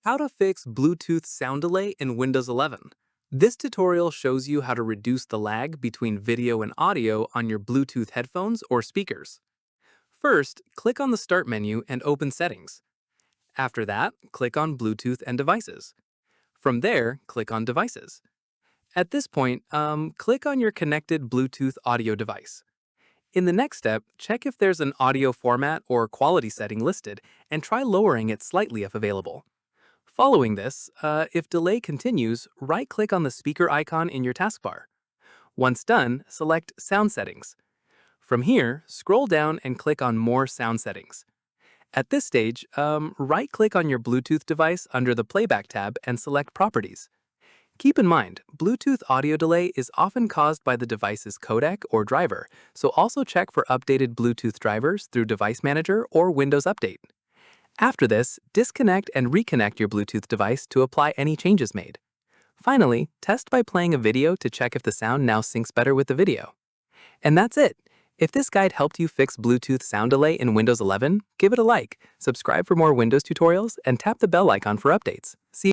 How to fix Bluetooth sound delay in Windows 11. This tutorial shows you how to reduce the lag between video and audio on your Bluetooth headphones or speakers. First, click on the Start menu and open Settings. After that, click on Bluetooth and Devices. From there, click on Devices. At this point, click on your connected Bluetooth audio device. In the next step, check if there's an audio format or quality setting listed and try lowering it slightly if available. Following this, if delay continues, right-click on the speaker icon in your taskbar. Once done, select Sound Settings. From here, scroll down and click on More Sound Settings. At this stage, right-click on your Bluetooth device under the Playback tab and select Properties. Keep in mind, Bluetooth audio delay is often caused by the device's codec or driver, so also check for updated Bluetooth drivers through Device Manager or Windows Update. After this, disconnect and reconnect your Bluetooth device to apply any changes made. Finally, test by playing a video to check if the sound now syncs better with the video. And that's it! If this guide helped you fix Bluetooth sound delay in Windows 11, give it a like, subscribe for more Windows tutorials, and tap the bell icon for updates. See